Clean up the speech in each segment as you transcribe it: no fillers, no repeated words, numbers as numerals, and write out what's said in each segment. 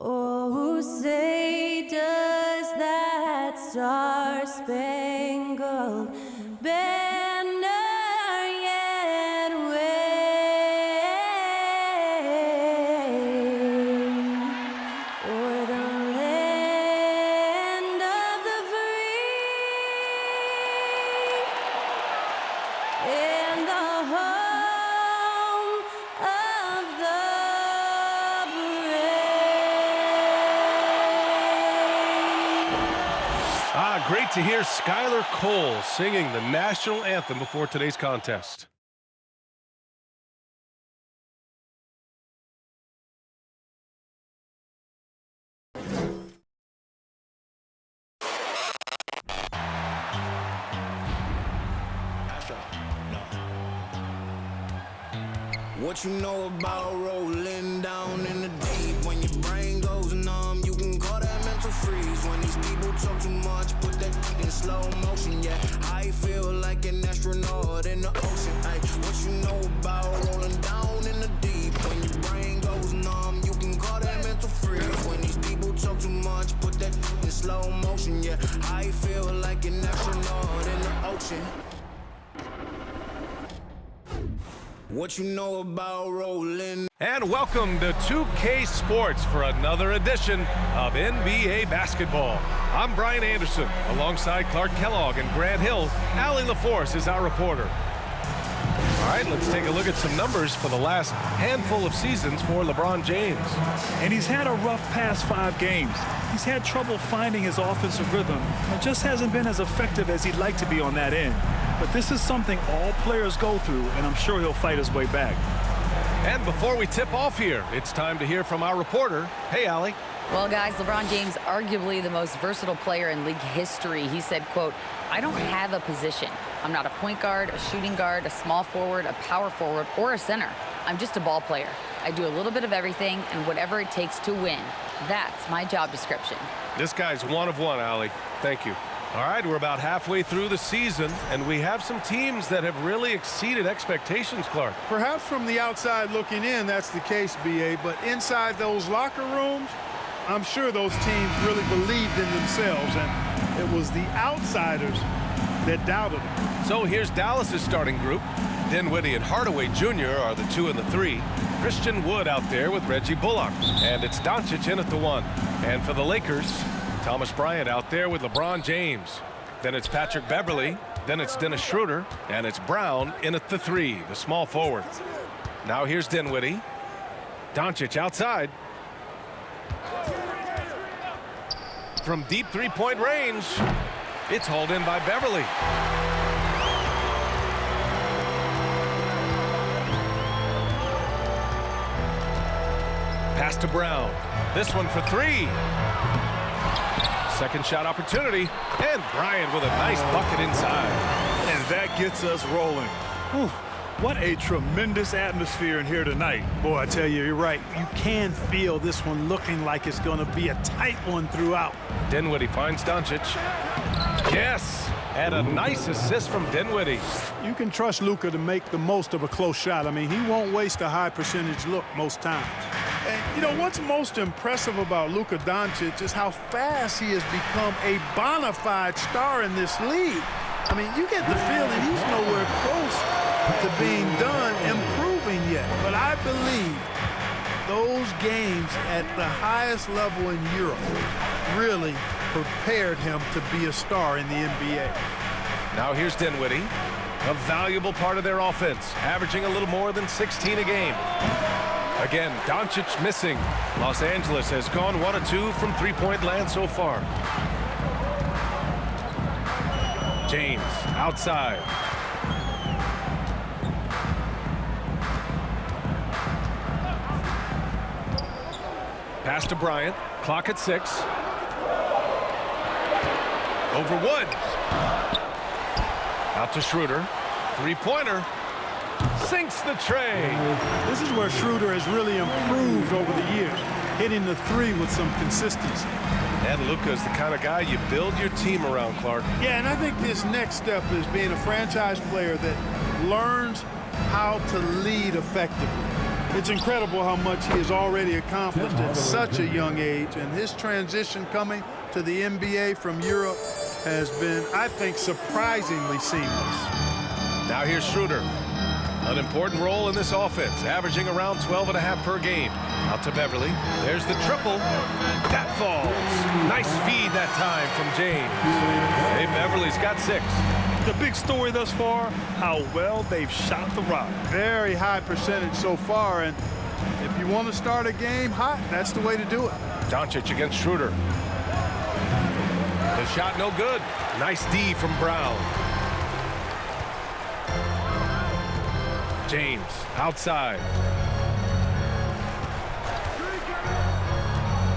Oh, say does that star-spangled banner yet wave o'er the land of the free and the home of the Great to hear Skylar Cole singing the national anthem before today's contest. What you know about rolling down in the deep? When your brain goes numb, you can call that mental freeze. When these people talk too much, put that in slow motion, yeah. I feel like an astronaut in the ocean, ay. What you know about rolling down in the deep? When your brain goes numb, you can call that mental freeze. When these people talk too much, put that in slow motion, yeah. I feel like an astronaut in the ocean. What you know about rolling? And welcome to 2K Sports for another edition of NBA basketball. I'm Brian Anderson, alongside Clark Kellogg and Grant Hill. Allie LaForce is our reporter. All right, let's take a look at some numbers for the last handful of seasons for LeBron James. And he's had a rough past 5 games. He's had trouble finding his offensive rhythm and just hasn't been as effective as he'd like to be on that end. But this is something all players go through, and I'm sure he'll fight his way back. And before we tip off here, it's time to hear from our reporter. Hey, Allie. Well, guys, LeBron James, arguably the most versatile player in league history. He said, quote, "I don't have a position. I'm not a point guard, a shooting guard, a small forward, a power forward, or a center. I'm just a ball player. I do a little bit of everything and whatever it takes to win. That's my job description." This guy's one of one, Allie. Thank you. All right, we're about halfway through the season, and we have some teams that have really exceeded expectations, Clark. Perhaps from the outside looking in, that's the case, B.A., but inside those locker rooms, I'm sure those teams really believed in themselves, and it was the outsiders that doubted them. So here's Dallas's starting group. Dinwiddie and Hardaway Jr. are the 2 and the 3. Christian Wood out there with Reggie Bullock. And it's Doncic in at the 1. And for the Lakers, Thomas Bryant out there with LeBron James. Then it's Patrick Beverly. Then it's Dennis Schroeder. And it's Brown in at the 3, the small forward. Now here's Dinwiddie. Doncic outside. From deep three-point range, it's hauled in by Beverly. Pass to Brown. This one for 3. Second shot opportunity, and Bryant with a nice bucket inside. And that gets us rolling. Whew. What a tremendous atmosphere in here tonight. Boy, I tell you, you're right. You can feel this one looking like it's going to be a tight one throughout. Dinwiddie finds Doncic. Yes, and a nice assist from Dinwiddie. You can trust Luka to make the most of a close shot. I mean, he won't waste a high percentage look most times. And, you know, what's most impressive about Luka Doncic is how fast he has become a bona fide star in this league. I mean, you get the feeling he's nowhere close to being done improving yet. But I believe those games at the highest level in Europe really prepared him to be a star in the NBA. Now here's Dinwiddie, a valuable part of their offense, averaging a little more than 16 a game. Again, Doncic missing. Los Angeles has gone 1 of 2 from three-point land so far. James outside. Pass to Bryant. Clock at 6. Over Wood. Out to Schroeder. Three-pointer. Sinks the tray. This is where Schroeder has really improved over the years, hitting the 3 with some consistency. And Luka is the kind of guy you build your team around, Clark. Yeah, and I think this next step is being a franchise player that learns how to lead effectively. It's incredible how much he has already accomplished at such a young age, and his transition coming to the NBA from Europe has been, I think, surprisingly seamless. Now here's Schroeder. An important role in this offense, averaging around 12.5 per game. Out to Beverly. There's the triple. That falls. Nice feed that time from James. Hey, Beverly's got 6. The big story thus far, how well they've shot the rock. Very high percentage so far, and if you want to start a game hot, that's the way to do it. Doncic against Schroeder. The shot no good. Nice D from Brown. James outside.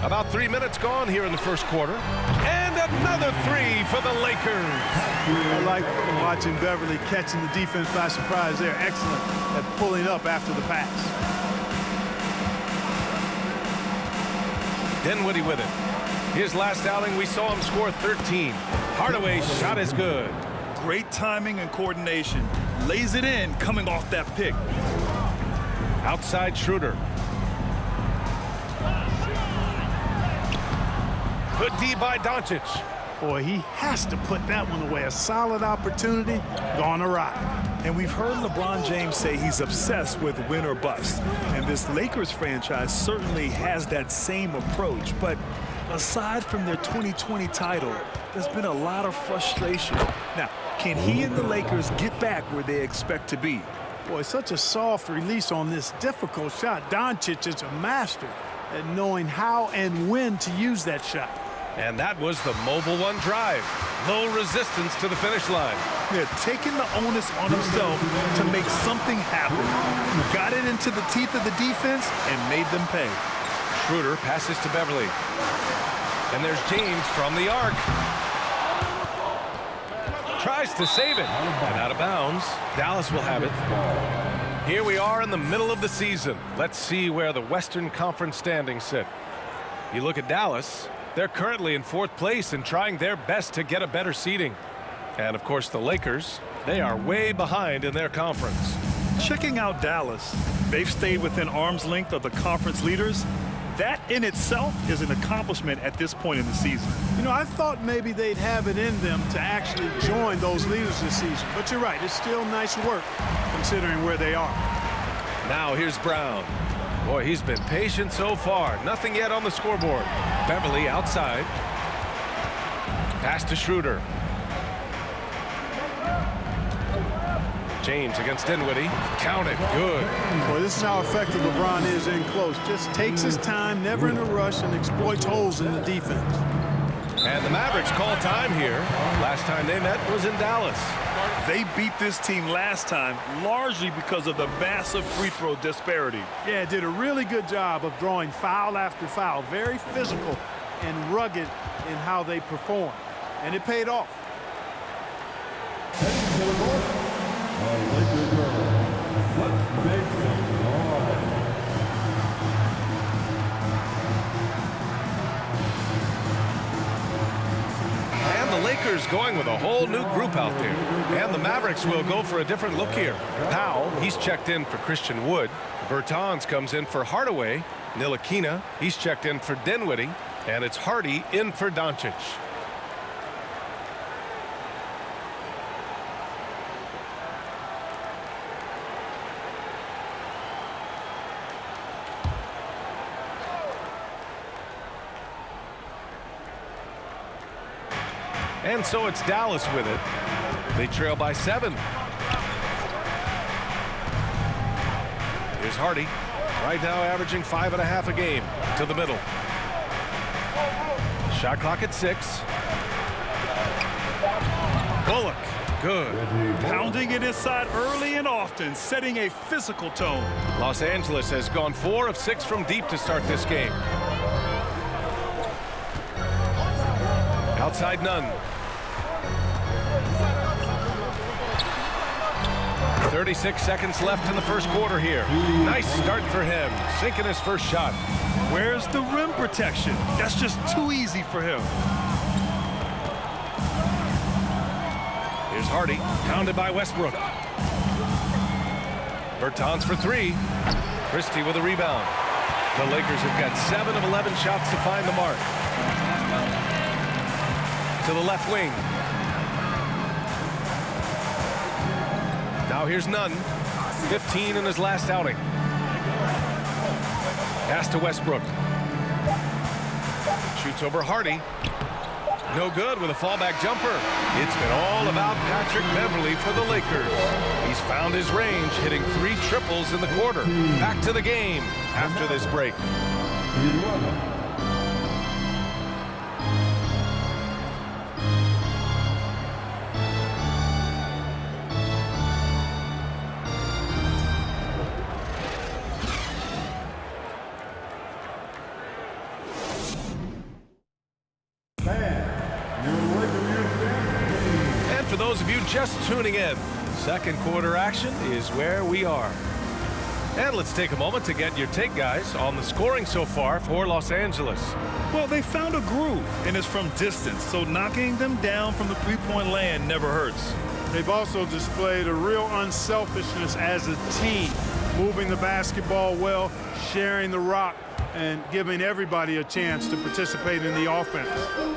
About 3 minutes gone here in the first quarter. And another 3 for the Lakers. I like watching Beverly catching the defense by surprise. They're excellent at pulling up after the pass. Dinwiddie with it. His last outing, we saw him score 13. Hardaway's shot is good. Great timing and coordination. Lays it in coming off that pick. Outside Schroeder. Good D by Doncic. Boy, he has to put that one away. A solid opportunity, gone awry. And we've heard LeBron James say he's obsessed with win or bust. And this Lakers franchise certainly has that same approach. But aside from their 2020 title, there's been a lot of frustration. Now, can he and the Lakers get back where they expect to be? Boy, such a soft release on this difficult shot. Doncic is a master at knowing how and when to use that shot. And that was the mobile one drive. Low resistance to the finish line. They're taking the onus on himself to make something happen. Got it into the teeth of the defense and made them pay. Schroeder passes to Beverly. And there's James from the arc. Tries to save it. And out of bounds. Dallas will have it. Here we are in the middle of the season. Let's see where the Western Conference standings sit. You look at Dallas. They're currently in 4th place and trying their best to get a better seeding. And, of course, the Lakers, they are way behind in their conference. Checking out Dallas, they've stayed within arm's length of the conference leaders. That in itself is an accomplishment at this point in the season. You know, I thought maybe they'd have it in them to actually join those leaders this season. But you're right, it's still nice work considering where they are. Now here's Brown. Boy, he's been patient so far. Nothing yet on the scoreboard. Beverly outside. Pass to Schroeder. James against Dinwiddie. Count it. Good. Boy, this is how effective LeBron is in close. Just takes his time, never in a rush, and exploits holes in the defense. And the Mavericks call time here. Last time they met was in Dallas. They beat this team last time largely because of the massive free throw disparity. Yeah, did a really good job of drawing foul after foul. Very physical and rugged in how they perform. And it paid off. And the Lakers going with a whole new group out there. And the Mavericks will go for a different look here. Powell, he's checked in for Christian Wood. Bertans comes in for Hardaway. Ntilikina, he's checked in for Dinwiddie. And it's Hardy in for Doncic. And so it's Dallas with it. They trail by 7. Here's Hardy. Right now averaging 5.5 a game. To the middle. Shot clock at 6. Bullock. Good. Pounding it inside early and often, setting a physical tone. Los Angeles has gone 4 of 6 from deep to start this game. Outside Nunn. 36 seconds left in the first quarter here. Nice start for him. Sinking his first shot. Where's the rim protection? That's just too easy for him. Here's Hardy. Pounded by Westbrook. Bertans for 3. Christie with a rebound. The Lakers have got 7 of 11 shots to find the mark. To the left wing. Now here's Nunn. 15 in his last outing. Pass to Westbrook. Shoots over Hardy. No good with a fallback jumper. It's been all about Patrick Beverley for the Lakers. He's found his range, hitting 3 triples in the quarter. Back to the game after this break. And for those of you just tuning in, second quarter action is where we are. And let's take a moment to get your take, guys, on the scoring so far for Los Angeles. Well, they found a groove, and it's from distance, so knocking them down from the three-point land never hurts. They've also displayed a real unselfishness as a team, moving the basketball well, sharing the rock, and giving everybody a chance to participate in the offense.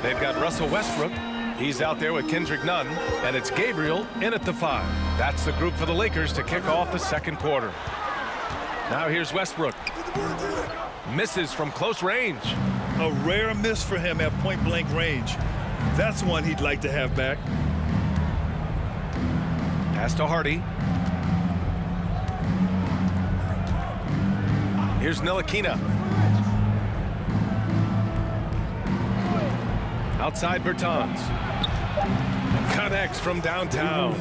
They've got Russell Westbrook. He's out there with Kendrick Nunn, and it's Gabriel in at the 5. That's the group for the Lakers to kick off the second quarter. Now here's Westbrook. Misses from close range. A rare miss for him at point-blank range. That's one he'd like to have back. Pass to Hardy. Here's Ntilikina. Outside Bertans. Connects from downtown.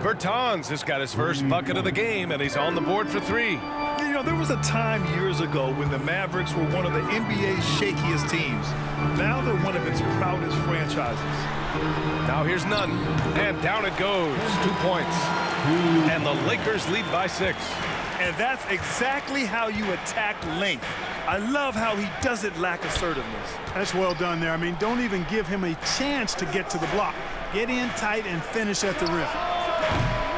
Bertans has got his first bucket of the game, and he's on the board for 3. You know, there was a time years ago when the Mavericks were one of the NBA's shakiest teams. Now they're one of its proudest franchises. Now here's Nunn, and down it goes. 2 points. And the Lakers lead by 6. And that's exactly how you attack length. I love how he doesn't lack assertiveness. That's well done there. I mean, don't even give him a chance to get to the block. Get in tight and finish at the rim.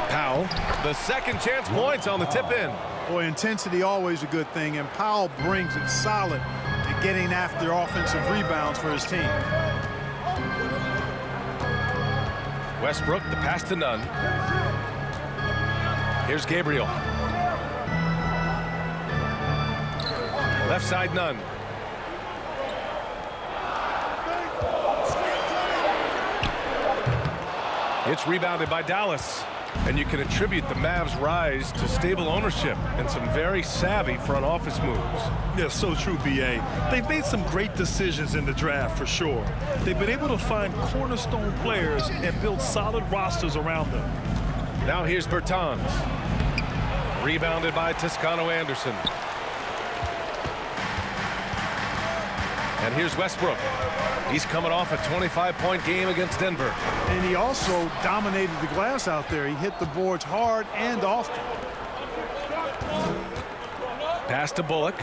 Powell, the second chance points on the tip-in. Boy, intensity always a good thing, and Powell brings it solid at getting after offensive rebounds for his team. Westbrook, the pass to Nunn. Here's Gabriel. Left side Nunn. It's rebounded by Dallas. And you can attribute the Mavs' rise to stable ownership and some very savvy front office moves. Yeah, so true, B.A. They've made some great decisions in the draft, for sure. They've been able to find cornerstone players and build solid rosters around them. Now here's Bertans. Rebounded by Toscano-Anderson. And here's Westbrook. He's coming off a 25-point game against Denver. And he also dominated the glass out there. He hit the boards hard and often. Pass to Bullock.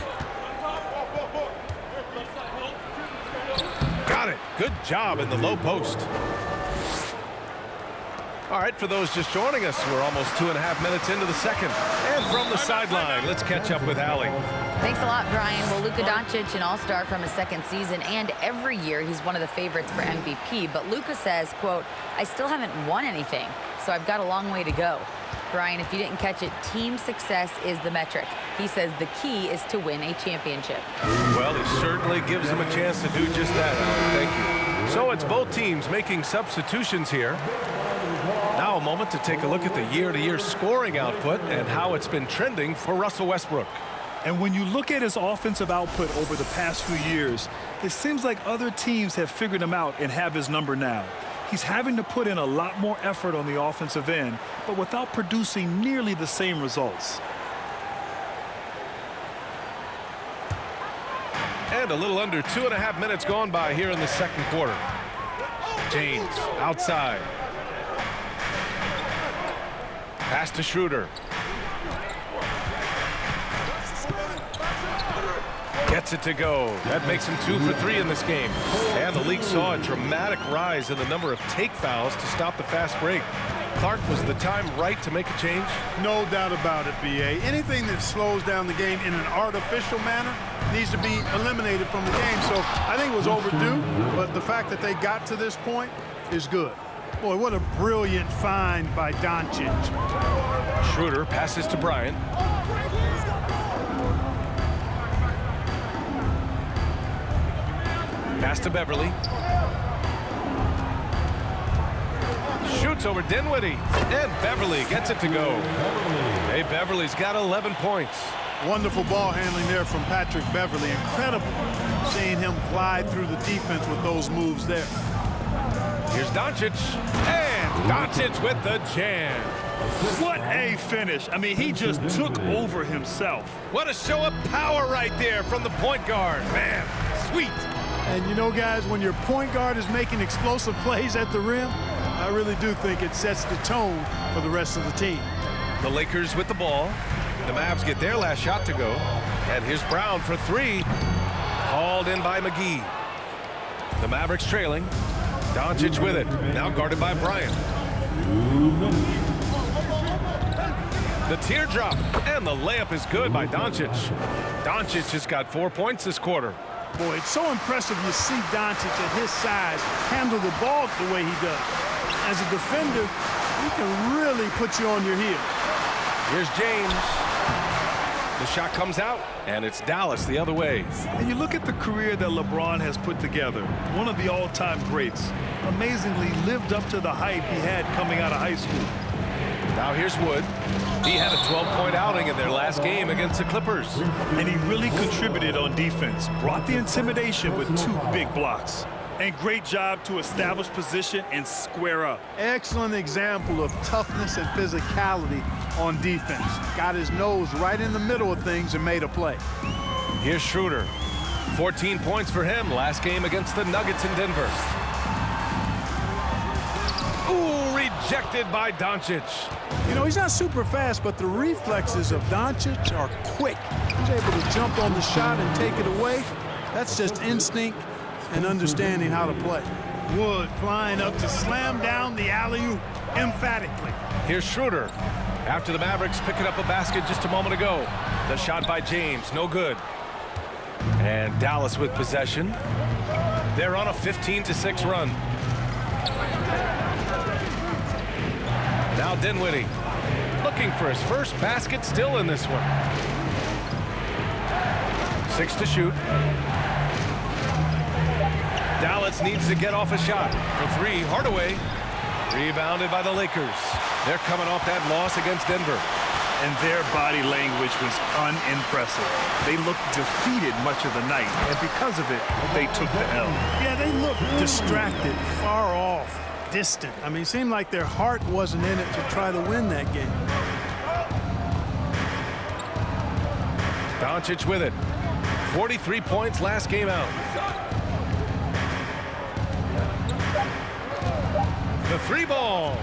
Got it. Good job in the low post. All right, for those just joining us, we're almost 2.5 minutes into the second. And from the sideline, let's catch up with Allie. Thanks a lot, Brian. Well, Luka Doncic, an all-star from his second season, and every year he's one of the favorites for MVP. But Luka says, quote, I still haven't won anything, so I've got a long way to go. Brian, if you didn't catch it, team success is the metric. He says the key is to win a championship. Well, it certainly gives him a chance to do just that, Allie. Thank you. So it's both teams making substitutions here. Now a moment to take a look at the year-to-year scoring output and how it's been trending for Russell Westbrook. And when you look at his offensive output over the past few years, it seems like other teams have figured him out and have his number now. He's having to put in a lot more effort on the offensive end, but without producing nearly the same results. And a little under 2.5 minutes gone by here in the second quarter. James outside. Pass to Schroeder. Gets it to go. That makes him 2 for 3 in this game. And the league saw a dramatic rise in the number of take fouls to stop the fast break. Clark, was the time right to make a change? No doubt about it, B.A. Anything that slows down the game in an artificial manner needs to be eliminated from the game. So I think it was overdue, but the fact that they got to this point is good. Boy, what a brilliant find by Doncic. Schroeder passes to Bryant. Pass to Beverly. Shoots over Dinwiddie, and Beverly gets it to go. Hey, Beverly's got 11 points. Wonderful ball handling there from Patrick Beverly. Incredible seeing him glide through the defense with those moves there. Here's Doncic, and Doncic with the jam. What a finish. I mean, he just took over himself. What a show of power right there from the point guard. Man, sweet. And you know, guys, when your point guard is making explosive plays at the rim, I really do think it sets the tone for the rest of the team. The Lakers with the ball. The Mavs get their last shot to go. And here's Brown for three. Hauled in by McGee. The Mavericks trailing. Doncic with it. Now guarded by Bryant. The teardrop. And the layup is good by Doncic. Doncic has got 4 points this quarter. Boy, it's so impressive you see Doncic at his size handle the ball the way he does. As a defender, he can really put you on your heels. Here's James. The shot comes out, and it's Dallas the other way. And you look at the career that LeBron has put together, one of the all-time greats. Amazingly lived up to the hype he had coming out of high school. Now here's Wood. He had a 12-point outing in their last game against the Clippers. And he really contributed on defense, brought the intimidation with 2 big blocks. And great job to establish position and square up. Excellent example of toughness and physicality on defense. Got his nose right in the middle of things and made a play. Here's Schroeder. 14 points for him last game against the Nuggets in Denver. Ooh, rejected by Doncic. You know, he's not super fast, but the reflexes of Doncic are quick. He's able to jump on the shot and take it away. That's just instinct and understanding how to play. Wood flying up to slam down the alley-oop emphatically. Here's Schroeder. After the Mavericks picking up a basket just a moment ago. The shot by James, no good. And Dallas with possession. They're on a 15-6 run. Now Dinwiddie looking for his first basket, still in this one. 6 to shoot. Dallas needs to get off a shot. For 3, Hardaway. Rebounded by the Lakers. They're coming off that loss against Denver. And their body language was unimpressive. They looked defeated much of the night, and because of it, they took the L. Yeah, they looked distracted, far off, distant. I mean, it seemed like their heart wasn't in it to try to win that game. Doncic with it. 43 points last game out. The 3 ball.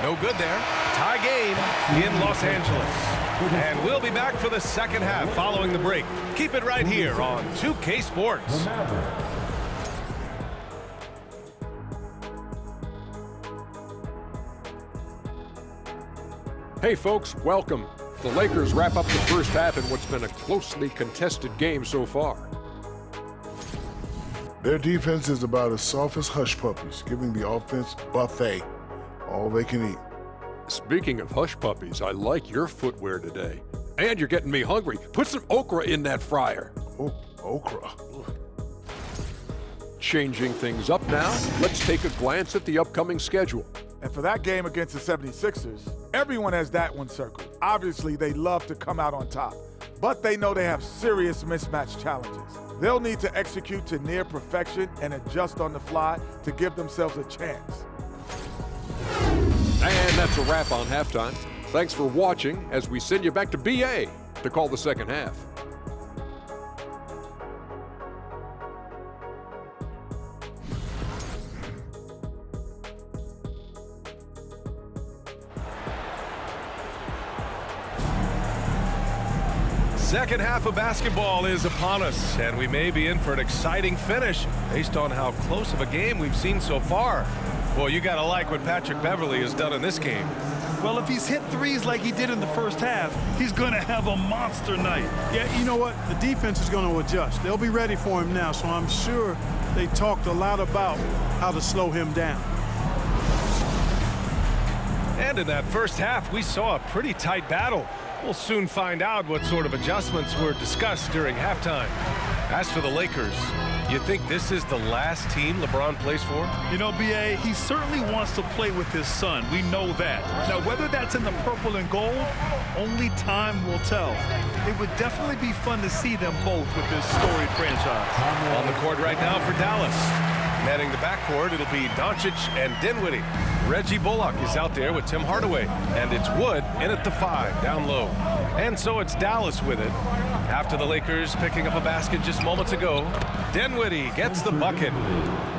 No good there. Tie game in Los Angeles. And we'll be back for the second half following the break. Keep it right here on 2K Sports. Hey folks, welcome. The Lakers wrap up the first half in what's been a closely contested game so far. Their defense is about as soft as hush puppies, giving the offense buffet, all they can eat. Speaking of hush puppies, I like your footwear today. And you're getting me hungry. Put some okra in that fryer. Oh, okra. Changing things up now, let's take a glance at the upcoming schedule. And for that game against the 76ers, everyone has that one circled. Obviously, they love to come out on top, but they know they have serious mismatch challenges. They'll need to execute to near perfection and adjust on the fly to give themselves a chance. And that's a wrap on halftime. Thanks for watching as we send you back to BA to call the second half. Second half of basketball is upon us, and we may be in for an exciting finish based on how close of a game we've seen so far. Boy, you got to like what Patrick Beverley has done in this game. Well, if he's hit threes like he did in the first half, he's going to have a monster night. Yeah, you know what? The defense is going to adjust. They'll be ready for him now, so I'm sure they talked a lot about how to slow him down. And in that first half, we saw a pretty tight battle. We'll soon find out what sort of adjustments were discussed during halftime. As for the Lakers, you think this is the last team LeBron plays for? You know, B.A., he certainly wants to play with his son. We know that. Now, whether that's in the purple and gold, only time will tell. It would definitely be fun to see them both with this storied franchise. On the court right now for Dallas. Manning the backcourt, it'll be Doncic and Dinwiddie. Reggie Bullock is out there with Tim Hardaway. And it's Wood in at the 5, down low. And so it's Dallas with it. After the Lakers picking up a basket just moments ago, Dinwiddie gets the bucket.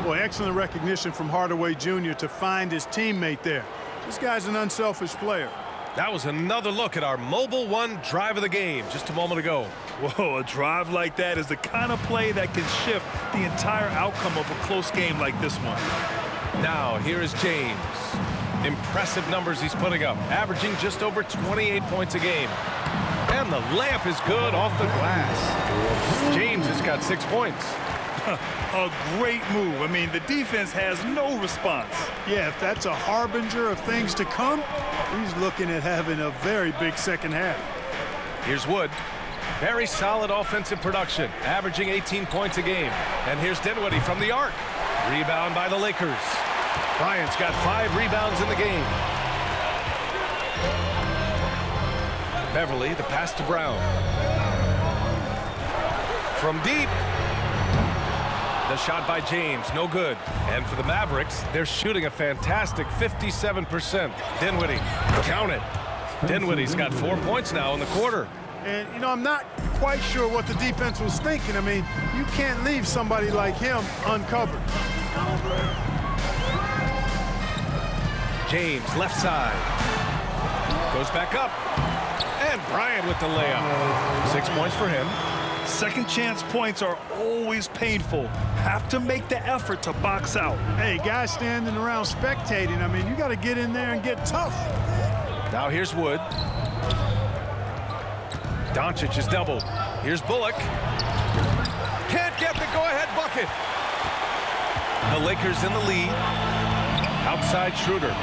Boy, excellent recognition from Hardaway Jr. to find his teammate there. This guy's an unselfish player. That was another look at our Mobile One drive of the game just a moment ago. Whoa, a drive like that is the kind of play that can shift the entire outcome of a close game like this one. Now, here is James. Impressive numbers he's putting up, averaging just over 28 points a game. And the layup is good off the glass. James has got 6 points. A great move. I mean, the defense has no response. Yeah, if that's a harbinger of things to come, he's looking at having a very big second half. Here's Wood. Very solid offensive production, averaging 18 points a game. And here's Dinwiddie from the arc. Rebound by the Lakers. Bryant's got 5 rebounds in the game. Beverley, the pass to Brown. From deep. The shot by James, no good. And for the Mavericks, they're shooting a fantastic 57%. Dinwiddie, count it. Dinwiddie's got 4 points now in the quarter. And, you know, I'm not quite sure what the defense was thinking. I mean, you can't leave somebody like him uncovered. James, left side. Goes back up. And Bryant with the layup. 6 points for him. Second chance points are always painful. Have to make the effort to box out. Hey, guys standing around spectating, I mean, you got to get in there and get tough. Now here's Wood. Doncic is doubled. Here's Bullock. Can't get the go-ahead bucket. The Lakers in the lead. Outside Schroeder.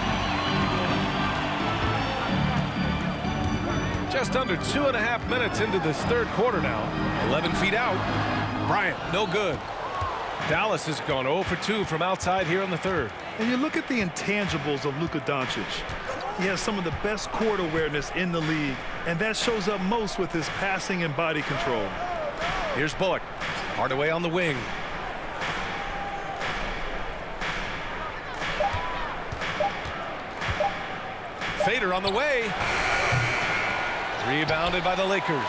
Just under 2.5 minutes into this third quarter now. 11 feet out. Bryant, no good. Dallas has gone 0 for 2 from outside here in the third. And you look at the intangibles of Luka Doncic. He has some of the best court awareness in the league, and that shows up most with his passing and body control. Here's Bullock. Hardaway on the wing. Fader on the way. Rebounded by the Lakers.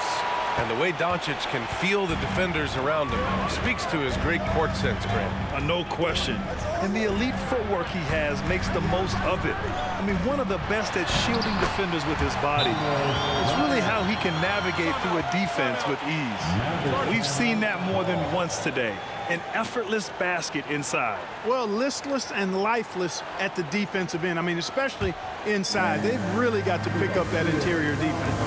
And the way Doncic can feel the defenders around him speaks to his great court sense, Grant. No question. And the elite footwork he has makes the most of it. I mean, one of the best at shielding defenders with his body. It's really how he can navigate through a defense with ease. We've seen that more than once today. An effortless basket inside. Well, listless and lifeless at the defensive end. I mean, especially inside. They've really got to pick up that interior defense.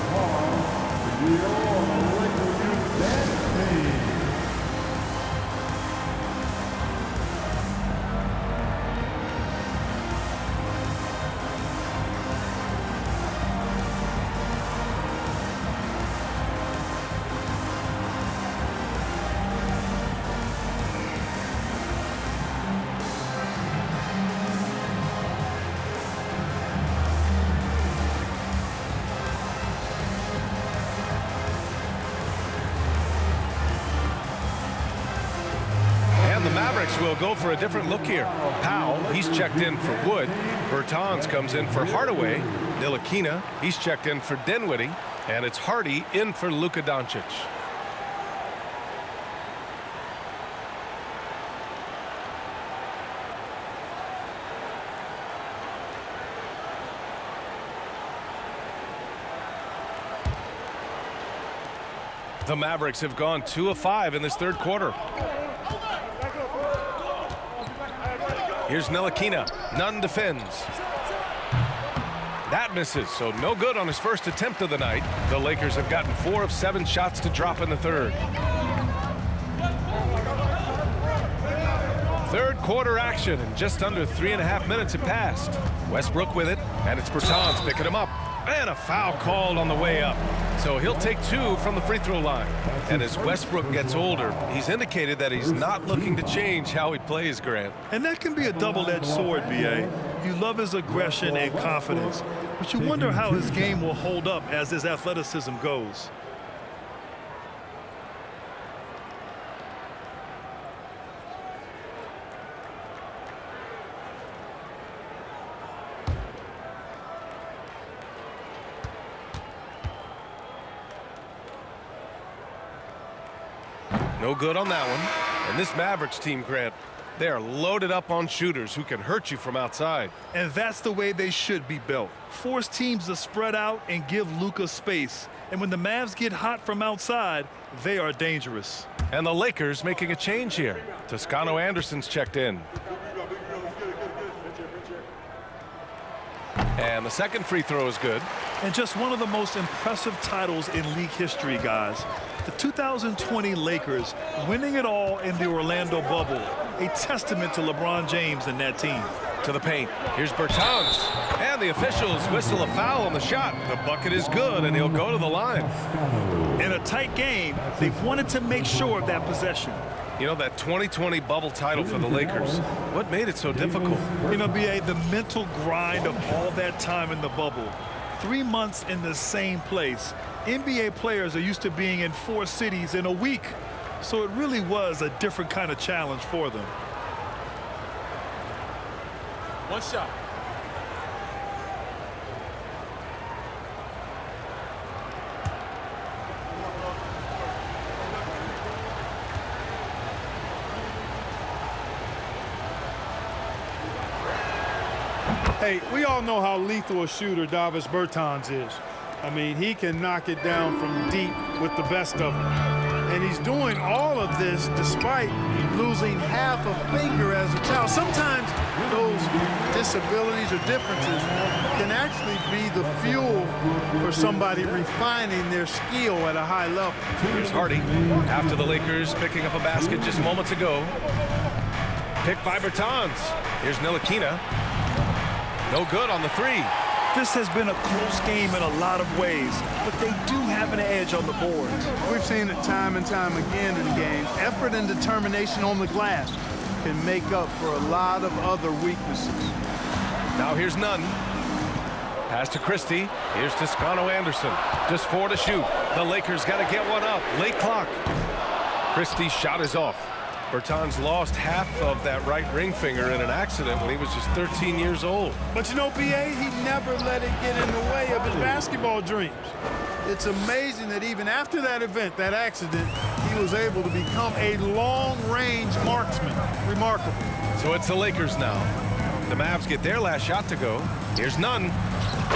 The Mavericks will go for a different look here. Powell, he's checked in for Wood. Bertans comes in for Hardaway. Ntilikina, he's checked in for Dinwiddie. And it's Hardy in for Luka Doncic. The Mavericks have gone 2 of 5 in this third quarter. Here's Ntilikina. Nunn defends. That misses, so no good on his first attempt of the night. The Lakers have gotten 4 of 7 shots to drop in the third. Third quarter action, and just under 3.5 minutes have passed. Westbrook with it, and it's Bertans picking him up. And a foul called on the way up. So he'll take 2 from the free throw line. And as Westbrook gets older, he's indicated that he's not looking to change how he plays, Grant. And that can be a double-edged sword, B.A. You love his aggression and confidence, but you wonder how his game will hold up as his athleticism goes. No good on that one. And this Mavericks team, Grant, they are loaded up on shooters who can hurt you from outside. And that's the way they should be built. Force teams to spread out and give Luka space. And when the Mavs get hot from outside, they are dangerous. And the Lakers making a change here. Toscano Anderson's checked in. And the second free throw is good. And just one of the most impressive titles in league history, guys. The 2020 Lakers winning it all in the Orlando bubble. A testament to LeBron James and that team. To the paint. Here's Bertans. And the officials whistle a foul on the shot. The bucket is good, and he'll go to the line. In a tight game, they wanted to make sure of that possession. You know, that 2020 bubble title for the Lakers, what made it so difficult? You know, B.A., the mental grind of all that time in the bubble. 3 months in the same place. NBA players are used to being in 4 cities in a week. So it really was a different kind of challenge for them. One shot. Hey, we all know how lethal a shooter Davis Bertans is. I mean, he can knock it down from deep with the best of them. And he's doing all of this despite losing half a finger as a child. Sometimes those disabilities or differences can actually be the fuel for somebody refining their skill at a high level. Here's Hardy after the Lakers picking up a basket just moments ago. Picked by Bertans. Here's Ntilikina. No good on the 3. This has been a close game in a lot of ways, but they do have an edge on the boards. We've seen it time and time again in games. Effort and determination on the glass can make up for a lot of other weaknesses. Now here's Nunn. Pass to Christie. Here's Toscano Anderson. Just 4 to shoot. The Lakers got to get one up. Late clock. Christie's shot is off. Bertans lost half of that right ring finger in an accident when he was just 13 years old. But you know, B.A., he never let it get in the way of his basketball dreams. It's amazing that even after that event, that accident, he was able to become a long-range marksman. Remarkable. So it's the Lakers now. The Mavs get their last shot to go. Here's Nunn.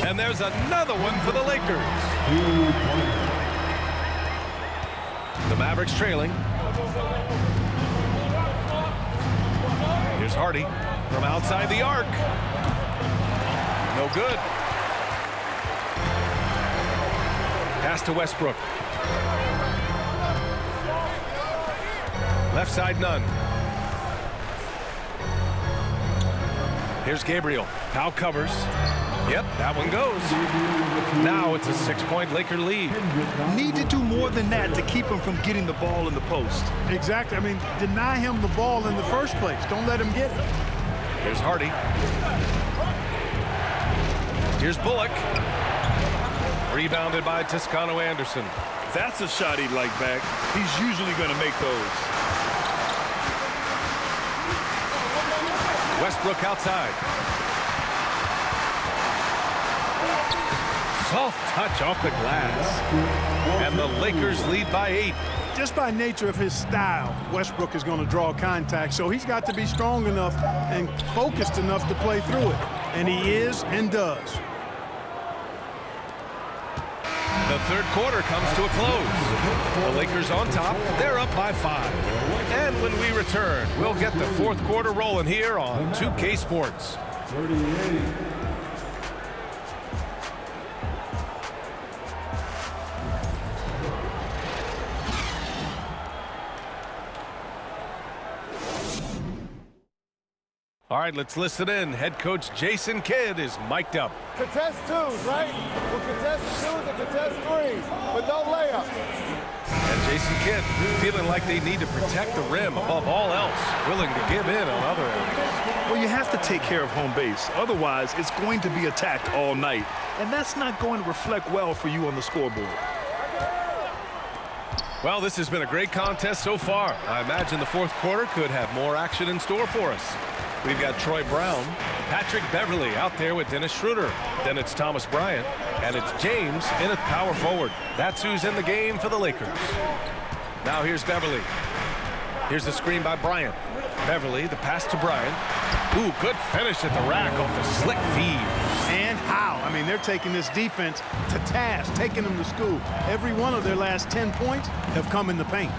And there's another one for the Lakers. The Mavericks trailing. Here's Hardy from outside the arc. No good. Pass to Westbrook. Left side, Nunn. Here's Gabriel. Powell covers. Yep, that one goes. Now it's a 6-point Laker lead. Need to do more than that to keep him from getting the ball in the post. Exactly. I mean, deny him the ball in the first place. Don't let him get it. Here's Hardy. Here's Bullock. Rebounded by Toscano Anderson. That's a shot he'd like back. He's usually going to make those. Westbrook outside. Soft touch off the glass. And the Lakers lead by 8. Just by nature of his style, Westbrook is going to draw contact, so he's got to be strong enough and focused enough to play through it. And he is and does. The third quarter comes to a close. The Lakers on top. They're up by 5. And when we return, we'll get the fourth quarter rolling here on 2K Sports. 38. All right, let's listen in. Head coach Jason Kidd is mic'd up. Contest twos, right? We'll contest twos and contest threes, but no layups. And Jason Kidd feeling like they need to protect the rim above all else, willing to give in on other areas. Well, you have to take care of home base. Otherwise, it's going to be attacked all night. And that's not going to reflect well for you on the scoreboard. Well, this has been a great contest so far. I imagine the fourth quarter could have more action in store for us. We've got Troy Brown, Patrick Beverly out there with Dennis Schroeder. Then it's Thomas Bryant, and it's James in at power forward. That's who's in the game for the Lakers. Now here's Beverly. Here's the screen by Bryant. Beverly, the pass to Bryant. Ooh, good finish at the rack off the slick feed. And how? I mean, they're taking this defense to task, taking them to school. Every one of their last 10 points have come in the paint.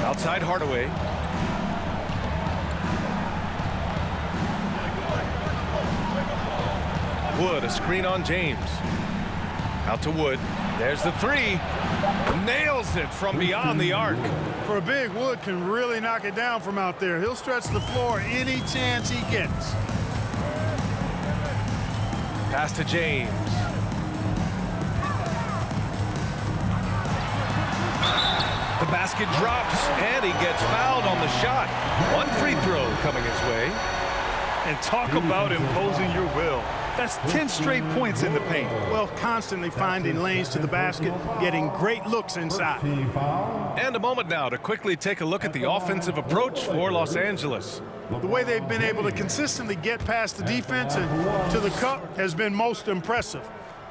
Outside Hardaway. Wood, a screen on James. Out to Wood. There's the three. Nails it from beyond the arc. For a big, Wood can really knock it down from out there. He'll stretch the floor any chance he gets. Pass to James. The basket drops, and he gets fouled on the shot. One free throw coming his way. And talk about imposing your will. That's 10 straight points in the paint. Well, constantly finding lanes to the basket, getting great looks inside. And a moment now to quickly take a look at the offensive approach for Los Angeles. The way they've been able to consistently get past the defense and to the cup has been most impressive.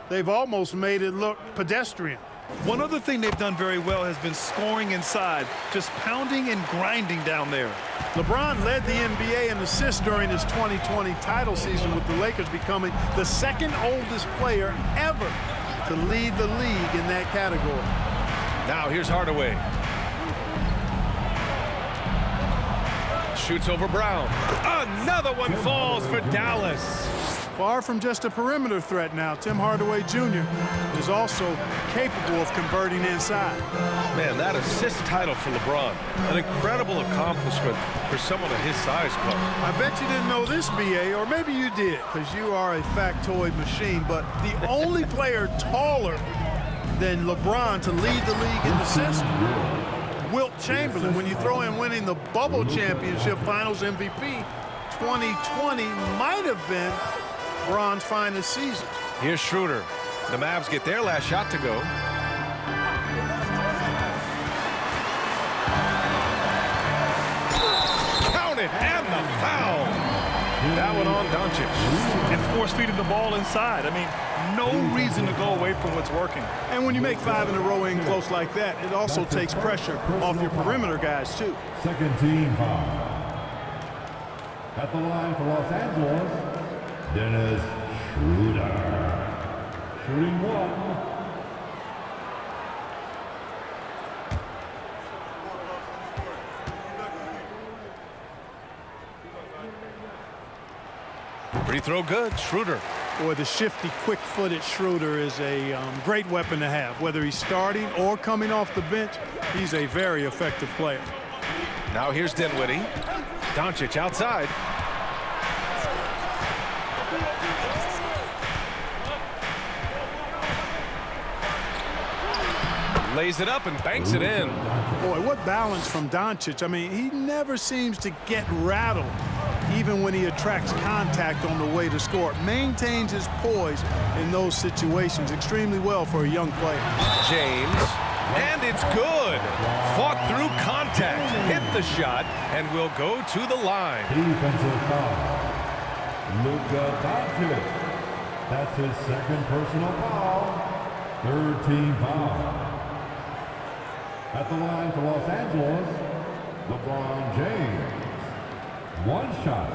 They've almost made it look pedestrian. One other thing they've done very well has been scoring inside, just pounding and grinding down there. LeBron led the NBA in assists during his 2020 title season, with the Lakers becoming the second oldest player ever to lead the league in that category. Now here's Hardaway. Shoots over Brown. Another one falls for Dallas. Far from just a perimeter threat now, Tim Hardaway Jr. is also capable of converting inside. Man, that assist title for LeBron, an incredible accomplishment for someone of his size, Clark. I bet you didn't know this, B.A., or maybe you did, because you are a factoid machine, but the only player taller than LeBron to lead the league in assists, Wilt Chamberlain. When you throw in winning the Bubble Championship Finals MVP, 2020 might have been LeBron's finest season. Here's Schroeder. The Mavs get their last shot to go. Count it, and the foul. That one on Doncic. And force-feeding the ball inside. I mean, no reason to go away from what's working. And when you make 5 in a row in close like that, it also takes pressure off your perimeter guys, too. Second team foul. At the line for Los Angeles, Dennis Schroeder. Shooting one. Free throw good, Schroeder. Boy, the shifty, quick-footed Schroeder is a great weapon to have. Whether he's starting or coming off the bench, he's a very effective player. Now here's Dinwiddie. Doncic outside. Lays it up and banks it in. Boy, what balance from Doncic. I mean, he never seems to get rattled, even when he attracts contact on the way to score. Maintains his poise in those situations extremely well for a young player. James, and it's good. Fought through contact, hit the shot, and will go to the line. Defensive foul. Luka Doncic. That's his second personal foul. Third team foul. At the line for Los Angeles, LeBron James. One shot.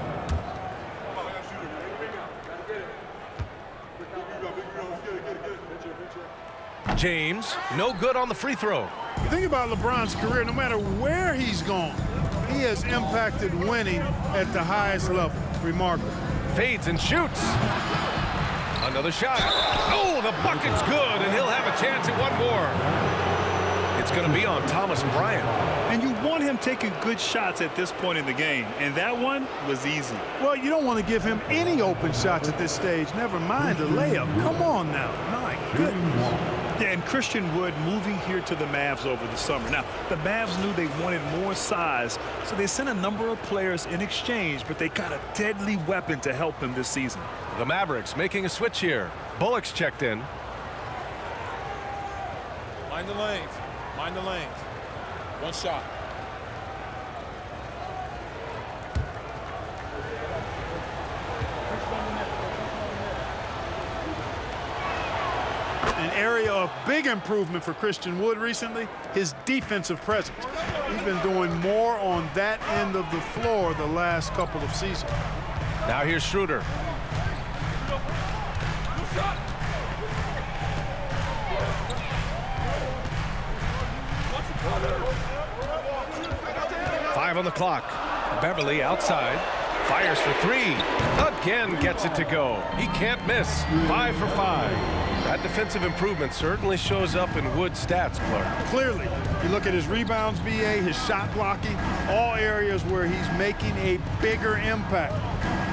James, no good on the free throw. Think about LeBron's career. No matter where he's gone, he has impacted winning at the highest level. Remarkable. Fades and shoots. Another shot. Oh, the bucket's good, and he'll have a chance at one more. It's going to be on Thomas Bryant. And you want him taking good shots at this point in the game, and that one was easy. Well, you don't want to give him any open shots at this stage, never mind a layup. Come on now. My goodness. Yeah, and Christian Wood moving here to the Mavs over the summer. Now, the Mavs knew they wanted more size, so they sent a number of players in exchange, but they got a deadly weapon to help him this season. The Mavericks making a switch here. Bullock's checked in. Mind the lanes. Mind the lanes. One shot. An area of big improvement for Christian Wood recently, his defensive presence. He's been doing more on that end of the floor the last couple of seasons. Now here's Schroeder. Five on the clock. Beverly outside. Fires for three. Again gets it to go. He can't miss. 5 for 5. That defensive improvement certainly shows up in Wood's stats, Clark. Clearly, you look at his rebounds, BA, his shot blocking, all areas where he's making a bigger impact.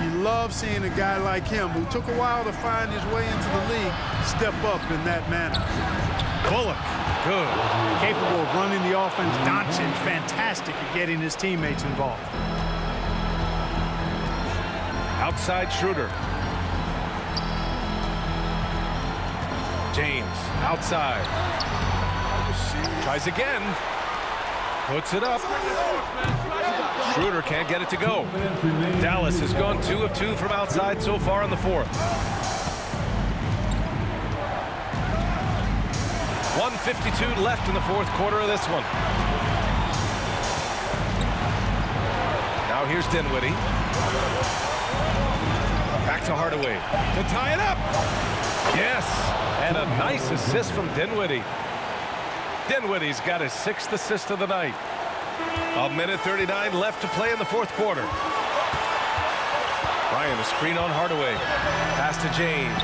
You love seeing a guy like him, who took a while to find his way into the league, step up in that manner. Bullock, good. Capable of running the offense. Doncic, fantastic at getting his teammates involved. Outside Schroeder. James, outside. Tries again. Puts it up. Schroeder can't get it to go. Dallas has gone 2 of 2 from outside so far in the fourth. 1:52 left in the fourth quarter of this one. Now here's Dinwiddie. Back to Hardaway to tie it up. Yes, and a nice assist from Dinwiddie. Dinwiddie's got his 6th assist of the night. 1:39 left to play in the fourth quarter. Bryant, a screen on Hardaway. Pass to James.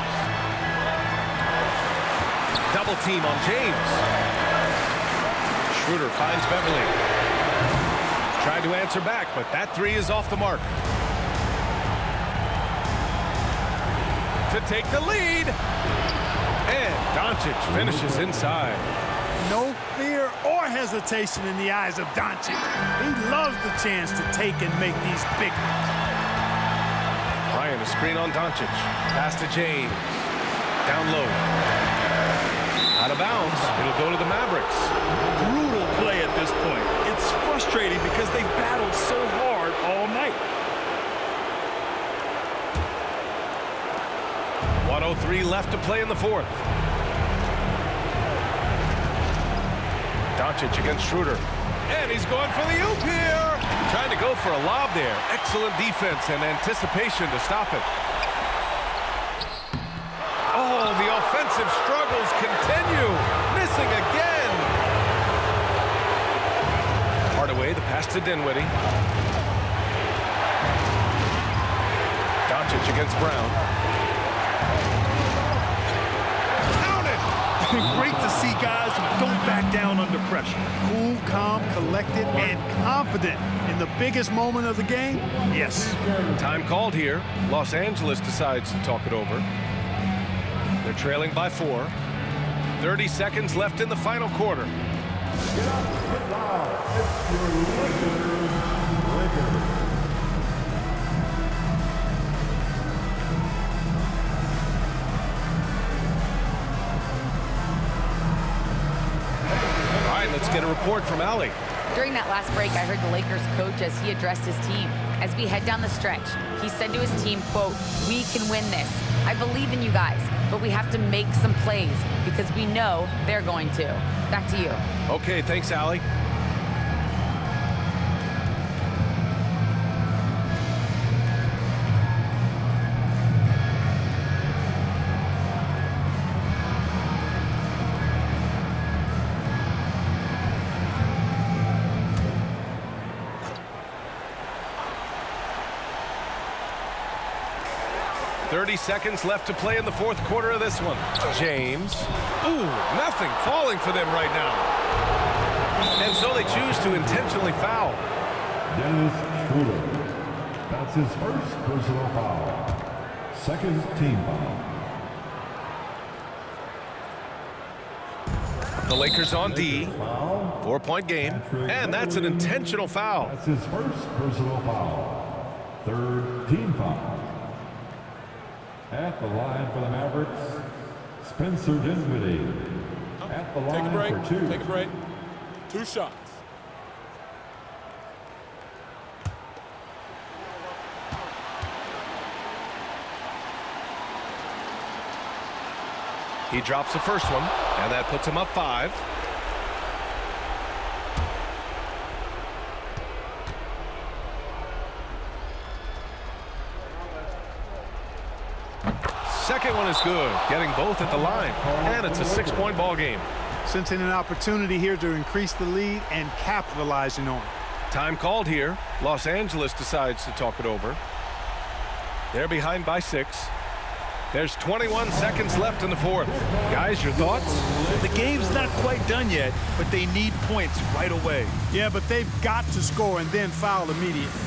Double team on James. Schroeder finds Beverly. Tried to answer back, but that three is off the mark. To take the lead. And Doncic finishes inside. No fear or hesitation in the eyes of Doncic. He loves the chance to take and make these big ones. Bryant, a screen on Doncic. Pass to James. Down low. Out of bounds. It'll go to the Mavericks. Brutal play at this point. It's frustrating because they've battled so hard all night. 1:03 left to play in the fourth. Doncic against Schroeder. And he's going for the oop here. Trying to go for a lob there. Excellent defense and anticipation to stop it. Oh, the offensive struggles continue. Missing again. Hardaway, the pass to Dinwiddie. Doncic against Brown. Great to see guys who don't back down under pressure. Cool, calm, collected, and confident in the biggest moment of the game. Yes. Time called here. Los Angeles decides to talk it over. They're trailing by 4. 30 seconds left in the final quarter. Let's get a report from Allie. During that last break, I heard the Lakers coach as he addressed his team. As we head down the stretch, he said to his team, quote, "We can win this. I believe in you guys, but we have to make some plays because we know they're going to." Back to you. Okay, thanks, Allie. 30 seconds left to play in the fourth quarter of this one. James. Ooh, nothing falling for them right now. And so they choose to intentionally foul. Dennis Schroeder. That's his first personal foul. Second team foul. The Lakers on D. 4-point game. And that's an intentional foul. That's his first personal foul. Third team foul. At the line for the Mavericks, Spencer Dinwiddie. At the line for two. Take a break. 2 shots. He drops the first one, and that puts him up 5. Second one is good, getting both at the line, and it's a 6-point ball game. Sensing an opportunity here to increase the lead and capitalizing on it. Time called here. Los Angeles decides to talk it over. They're behind by 6. There's 21 seconds left in the fourth. Guys, your thoughts? The game's not quite done yet, but they need points right away. Yeah, but they've got to score and then foul immediately.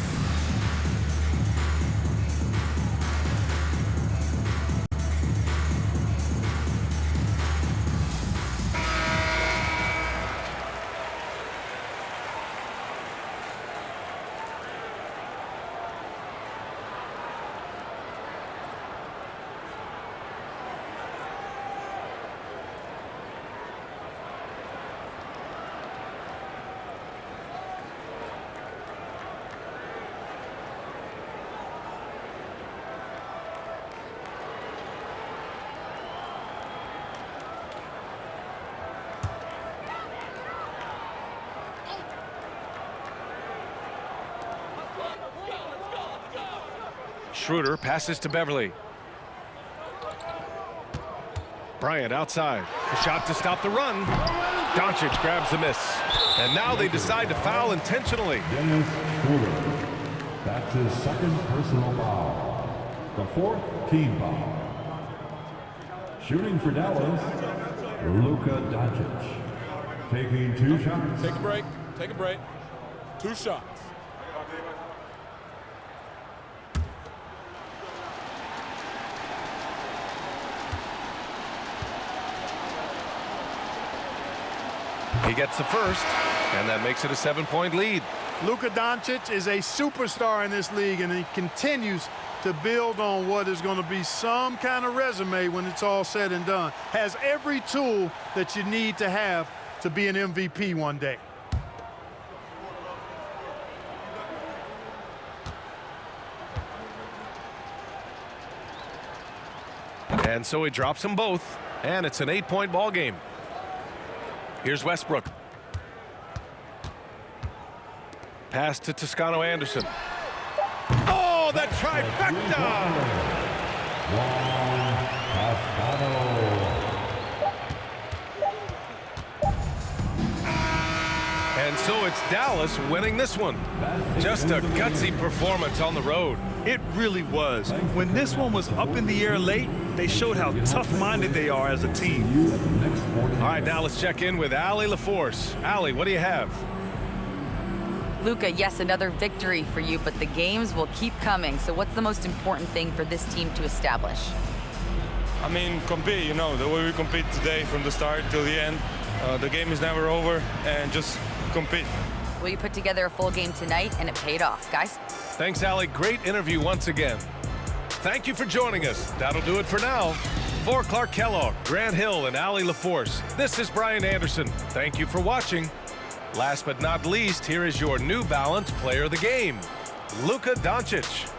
Schroeder passes to Beverly. Bryant outside. A shot to stop the run. Doncic grabs the miss. And now they decide to foul intentionally. Dennis Schroeder. That's his second personal foul. The fourth team foul. Shooting for Dallas, Luka Doncic. Taking 2 shots. Take a break. Take a break. 2 shots. He gets the first, and that makes it a 7-point lead. Luka Doncic is a superstar in this league, and he continues to build on what is going to be some kind of resume when it's all said and done. Has every tool that you need to have to be an MVP one day. And so he drops them both, and it's an 8-point ball game. Here's Westbrook. Pass to Toscano-Anderson. Oh, that trifecta! And so it's Dallas winning this one. Just a gutsy performance on the road. It really was. When this one was up in the air late, they showed how tough-minded they are as a team. All right, now let's check in with Allie LaForce. Allie, what do you have? Luka, yes, another victory for you, but the games will keep coming. So what's the most important thing for this team to establish? I mean, compete, you know, the way we compete today from the start till the end. The game is never over, and just compete. Well, you put together a full game tonight, and it paid off. Guys? Thanks, Allie. Great interview once again. Thank you for joining us. That'll do it for now. For Clark Kellogg, Grant Hill, and Allie LaForce, this is Brian Anderson. Thank you for watching. Last but not least, here is your New Balance player of the game, Luka Doncic.